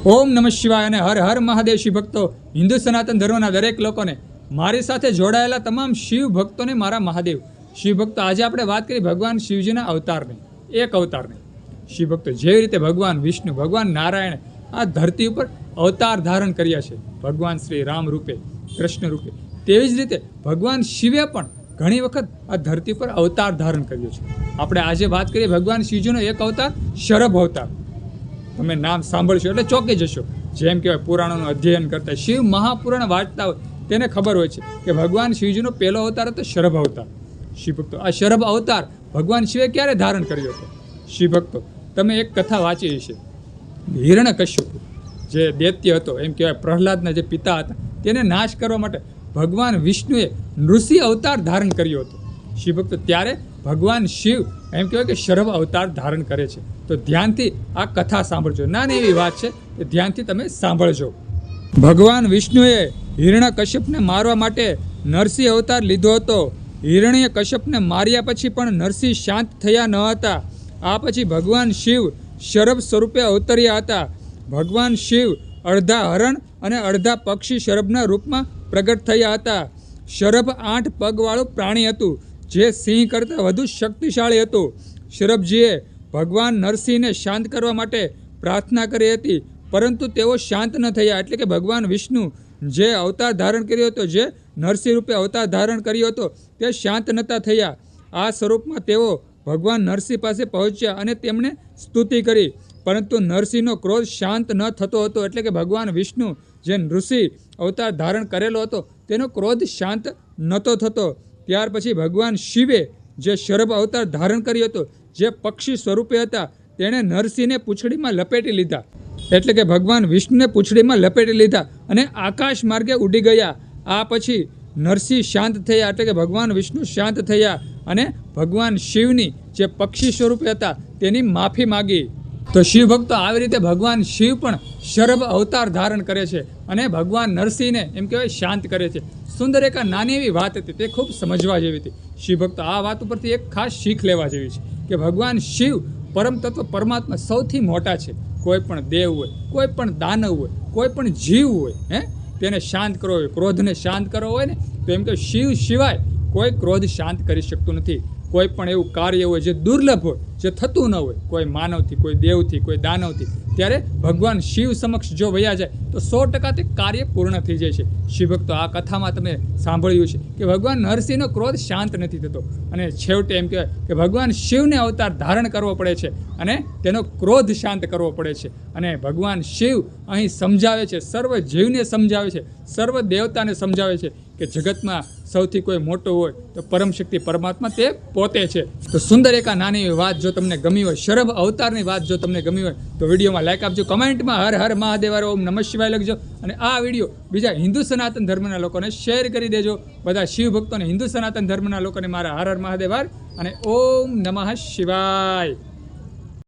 ઓમ નમઃ શિવાય અને હર હર મહાદેવ શિવ ભક્તો, હિન્દુ સનાતન ધર્મના દરેક લોકોને, મારી સાથે જોડાયેલા તમામ શિવ ભક્તોને મારા મહાદેવ. શિવ ભક્તો, આજે આપણે વાત કરી ભગવાન શિવજીના અવતારની, એક અવતારની. શિવ ભક્તો, જેવી રીતે ભગવાન વિષ્ણુ, ભગવાન નારાયણ આ ધરતી ઉપર અવતાર ધારણ કર્યા છે, ભગવાન શ્રી રામ રૂપે, કૃષ્ણ રૂપે, તેવી જ રીતે ભગવાન શિવે પણ ઘણી વખત આ ધરતી પર અવતાર ધારણ કર્યો છે. આપણે આજે વાત કરીએ ભગવાન શિવજીનો એક અવતાર, શરભ અવતાર. તમે નામ સાંભળશો એટલે ચોંકી જશો. જેમ કહેવાય, પુરાણોનું અધ્યયન કરતા, શિવ મહાપુરાણ વાંચતા હોય તેને ખબર હોય છે કે ભગવાન શિવજીનો પહેલો અવતાર હતો શરભ અવતાર. શિવ ભક્તો, આ શરભ અવતાર ભગવાન શિવે ક્યારે ધારણ કર્યો હતો? શિવ ભક્તો, તમે એક કથા વાંચી હશે. હિરણ્યકશ્યપ જે દૈત્ય હતો, એમ કહેવાય પ્રહલાદના જે પિતા હતા, તેને નાશ કરવા માટે ભગવાન વિષ્ણુએ નૃસિંહ અવતાર ધારણ કર્યો હતો. શિવ ભક્તો, ત્યારે ભગવાન શિવ એમ કહેવાય કે શરભ અવતાર ધારણ કરે છે. તો ધ્યાનથી આ કથા સાંભળજો. નાની એવી વાત છે, કે ધ્યાનથી તમે સાંભળજો. ભગવાન વિષ્ણુએ હિરણ્યકશ્યપને મારવા માટે નરસિંહ અવતાર લીધો હતો. હિરણ્યકશ્યપને માર્યા પછી પણ નરસિંહ શાંત થયા ન હતા. આ પછી ભગવાન શિવ શરભ સ્વરૂપે અવતર્યા હતા. ભગવાન શિવ અડધા હરણ અને અડધા પક્ષી શરભના રૂપમાં પ્રગટ થયા હતા. શરભ 8 પગવાળું પ્રાણી હતું, જે સિંહ કરતાં વધુ શક્તિશાળી હતું. શરભજીએ ભગવાન નરસિંહને શાંત કરવા માટે પ્રાર્થના કરી હતી, પરંતુ તેઓ શાંત ન થયા. એટલે કે ભગવાન વિષ્ણુ જે અવતાર ધારણ કર્યો હતો, જે નરસિંહ રૂપે અવતાર ધારણ કર્યો હતો, તે શાંત નહોતા થયા. આ સ્વરૂપમાં તેઓ ભગવાન નરસિંહ પાસે પહોંચ્યા અને તેમણે સ્તુતિ કરી, પરંતુ નરસિંહનો ક્રોધ શાંત ન થતો હતો. એટલે કે ભગવાન વિષ્ણુ જે નૃસિંહ અવતાર ધારણ કરેલો હતો, તેનો ક્રોધ શાંત નહોતો થતો. ત્યાર પછી ભગવાન શિવે જે શરભ અવતાર ધારણ કર્યો હતો, જે પક્ષી સ્વરૂપે હતા, તેણે નરસિંહને પૂંછડીમાં લપેટી લીધા. એટલે કે ભગવાન વિષ્ણુને પૂંછડીમાં લપેટી લીધા અને આકાશ માર્ગે ઉડી ગયા. આ પછી નરસિંહ શાંત થયા. એટલે કે ભગવાન વિષ્ણુ શાંત થયા અને ભગવાન શિવની જે પક્ષી સ્વરૂપે હતા, તેની માફી માગી. તો શિવ ભક્તો, આવી રીતે ભગવાન શિવ પણ શરભ અવતાર ધારણ કરે છે અને ભગવાન નરસિંહને એમ કહેવાય શાંત કરે છે. સુંદર એક નાની એવી વાત હતી, તે ખૂબ સમજવા જેવી હતી. શિવ ભક્તો, આ વાત ઉપરથી એક ખાસ શીખ લેવા જેવી છે કે ભગવાન શિવ પરમ તત્વ પરમાત્મા સૌથી મોટા છે. કોઈ પણ દેવ હોય, કોઈ પણ દાનવ હોય, કોઈ પણ જીવ હોય, તેને શાંત કરવો હોય, ક્રોધને શાંત કરવો હોય ને, તો એમ કે શિવ સિવાય કોઈ ક્રોધ શાંત કરી શકતું નથી. કોઈ પણ એવું કાર્ય હોય જે દુર્લભ હોય, જે થતું ન હોય, કોઈ માનવથી, કોઈ દેવથી, કોઈ દાનવથી, ત્યારે ભગવાન શિવ સમક્ષ જો વયા જાય તો 100% તે કાર્ય પૂર્ણ થઈ જાય છે. શિવ ભક્તો, આ કથામાં તમે સાંભળ્યું છે કે ભગવાન નરસિંહનો ક્રોધ શાંત નથી થતો અને છેવટે એમ કહેવાય કે ભગવાન શિવને અવતાર ધારણ કરવો પડે છે અને તેનો ક્રોધ શાંત કરવો પડે છે. અને ભગવાન શિવ અહીં સમજાવે છે, સર્વ જીવને સમજાવે છે, સર્વ દેવતાને સમજાવે છે કે જગતમાં સૌથી કોઈ મોટો હોય તો પરમ શક્તિ પરમાત્મા તે પોતે છે. તો સુંદર એક આ નાની વાત જો તમને ગમી હોય, શરભ અવતારની વાત જો તમને ગમી હોય, તો વિડીયોમાં લાઈક આપજો, કમેન્ટમાં હર હર મહાદેવ ઓમ નમઃ શિવાય લખજો અને આ વિડીયો બીજા હિન્દુ સનાતન ધર્મના લોકોને શેર કરી દેજો. બધા શિવ ભક્તોને, હિન્દુ સનાતન ધર્મના લોકોને મારા હર હર મહાદેવ અને ઓમ નમઃ શિવાય.